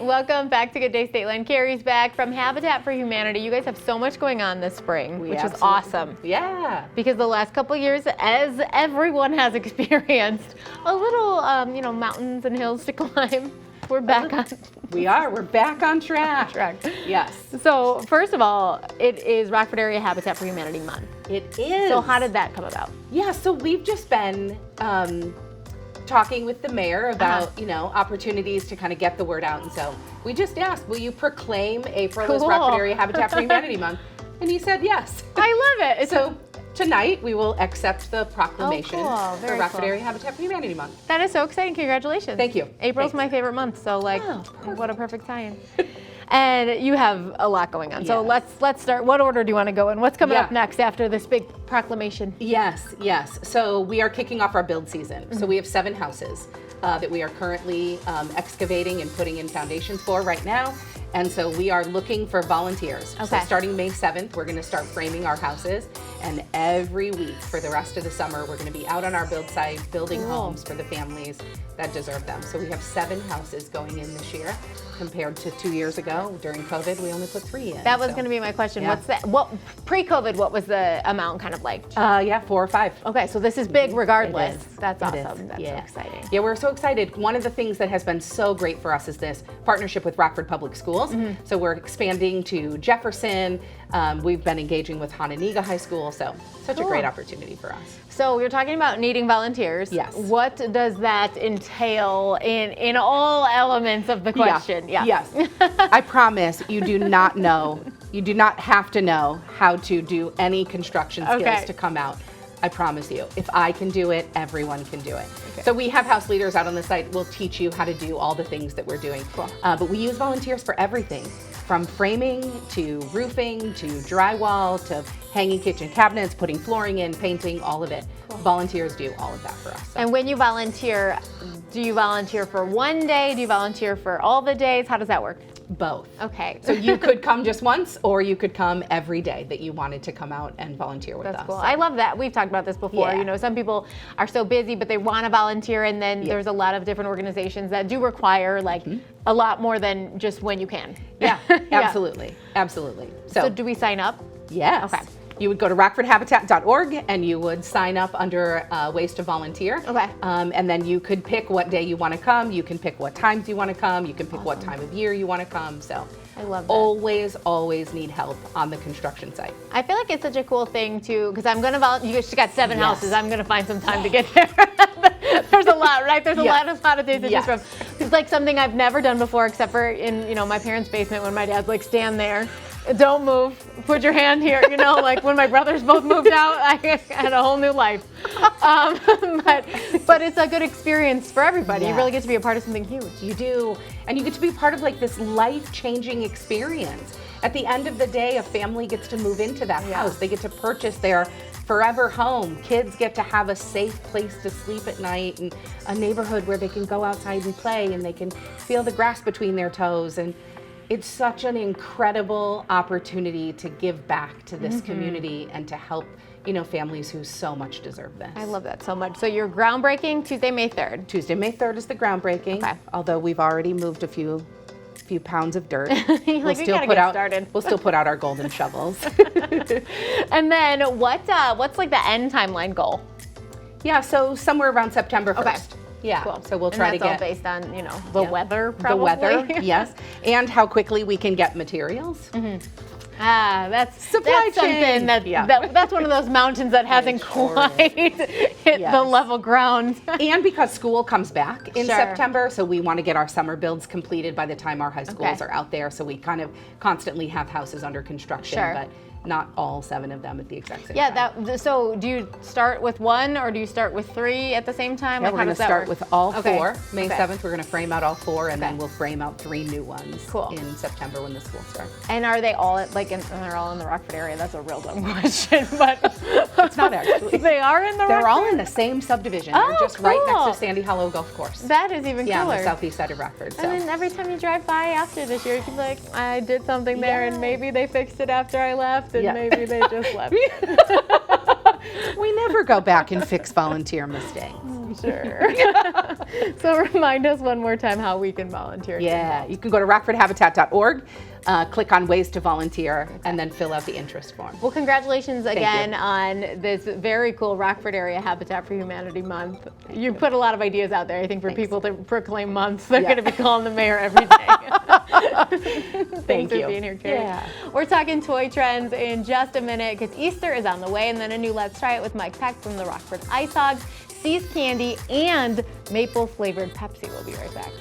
welcome back to Good Day Stateline. Keri's back from Habitat for Humanity. You guys have so much going on this spring, which is awesome. Yeah. Because the last couple of years, as everyone has experienced, a little, mountains and hills to climb. We're back on. We're back on track. Yes. So first of all, it is Rockford Area Habitat for Humanity Month. It is. So how did that come about? Yeah, so we've just been talking with the mayor about, opportunities to kind of get the word out. And so we just asked, will you proclaim April as Rockford Area Habitat for Humanity Month? And he said yes. I love it. So tonight we will accept the proclamation for Rockford cool. Area Habitat for Humanity Month. That is so exciting. Congratulations. Thank you. April's my favorite month, so what a perfect time. And you have a lot going on. So let's start. What order do you want to go in? What's coming up next after this big proclamation? Yes. So we are kicking off our build season. So we have 7 houses that we are currently excavating and putting in foundations for right now. And so we are looking for volunteers. Okay. So starting May 7th, we're going to start framing our houses. And every week for the rest of the summer, we're going to be out on our build site, building homes for the families that deserve them. So we have 7 houses going in this year compared to 2 years ago. During COVID, we only put 3 in. That was going to be my question. Yeah. What's that? Pre-COVID, what was the amount kind of like? 4 or 5. Okay, so this is big regardless. It is. That's It awesome. is. That's so exciting. Yeah, we're so excited. One of the things that has been so great for us is this partnership with Rockford Public Schools. So we're expanding to Jefferson. We've been engaging with Hononegah High School. So such a great opportunity for us. So you're talking about needing volunteers. Yes. What does that entail in all elements of the question? Yes. I promise you do not know. You do not have to know how to do any construction skills to come out. I promise you. If I can do it, everyone can do it. Okay. So we have house leaders out on the site. We'll teach you how to do all the things that we're doing. Cool. But we use volunteers for everything, from framing to roofing to drywall to hanging kitchen cabinets, putting flooring in, painting, all of it. Cool. Volunteers do all of that for us. So. And when you volunteer, do you volunteer for one day? Do you volunteer for all the days? How does that work? Both. Okay. So you could come just once, or you could come every day that you wanted to come out and volunteer with us. That's cool. So. I love that. We've talked about this before. Yeah. Some people are so busy, but they want to volunteer, and then there's a lot of different organizations that do require a lot more than just when you can. Yeah, absolutely. Absolutely. So do we sign up? Yes. Okay. You would go to rockfordhabitat.org and you would sign up under ways to volunteer. Okay. And then you could pick what day you want to come. You can pick what times you want to come. You can pick what time of year you want to come. So I love that. Always need help on the construction site. I feel like it's such a cool thing too, because I'm going to volunteer. You got 7 houses. I'm going to find some time to get there. There's a lot, right? There's a lot of days to choose from. It's like something I've never done before, except for in my parents' basement when my dad's like, stand there. Don't move. Put your hand here. Like when my brothers both moved out, I had a whole new life. But it's a good experience for everybody. You really get to be a part of something huge. You do. And you get to be part of this life-changing experience. At the end of the day, a family gets to move into that house. They get to purchase their forever home. Kids get to have a safe place to sleep at night and a neighborhood where they can go outside and play and they can feel the grass between their toes. And it's such an incredible opportunity to give back to this community and to help, families who so much deserve this. I love that so much. So you're groundbreaking Tuesday, May 3rd. Tuesday, May 3rd is the groundbreaking. Okay. Although we've already moved a few pounds of dirt. We'll still put out our golden shovels. And then what's like the end timeline goal? Yeah, so somewhere around September 1st. Okay. Yeah, cool. So we'll try to get all based on the weather, probably. The weather, yes, and how quickly we can get materials. That's supply chain. Something that's one of those mountains that hasn't quite hit the level ground. And because school comes back in September, so we want to get our summer builds completed by the time our high schools are out there. So we kind of constantly have houses under construction, but not all 7 of them at the exact same time. So do you start with 1 or do you start with 3 at the same time? Yeah, we're going to start with all 4. May 7th, we're going to frame out all 4, and then we'll frame out 3 new ones in September when the school starts. And are they all they're all in the Rockford area? That's a real dumb question, but it's not actually. They are in the They're Rockford? all in the same subdivision. They're just right next to Sandy Hollow Golf Course. That is even cooler. Yeah, on the southeast side of Rockford. So. And then every time you drive by after this year, you can be like, I did something there, and maybe they fixed it after I left, and maybe they just left. We never go back and fix volunteer mistakes. Sure. So remind us one more time how we can volunteer. Yeah, you can go to rockfordhabitat.org, click on ways to volunteer, and then fill out the interest form. Well, congratulations again on this very cool Rockford Area Habitat for Humanity month. You put a lot of ideas out there, I think, for people to proclaim months. They're going to be calling the mayor every day. Thanks for being here, Keri. Yeah. We're talking toy trends in just a minute because Easter is on the way, and then a new Let's Try It with Mike Peck from the Rockford Ice Hogs, See's Candy, and maple flavored Pepsi. We'll be right back.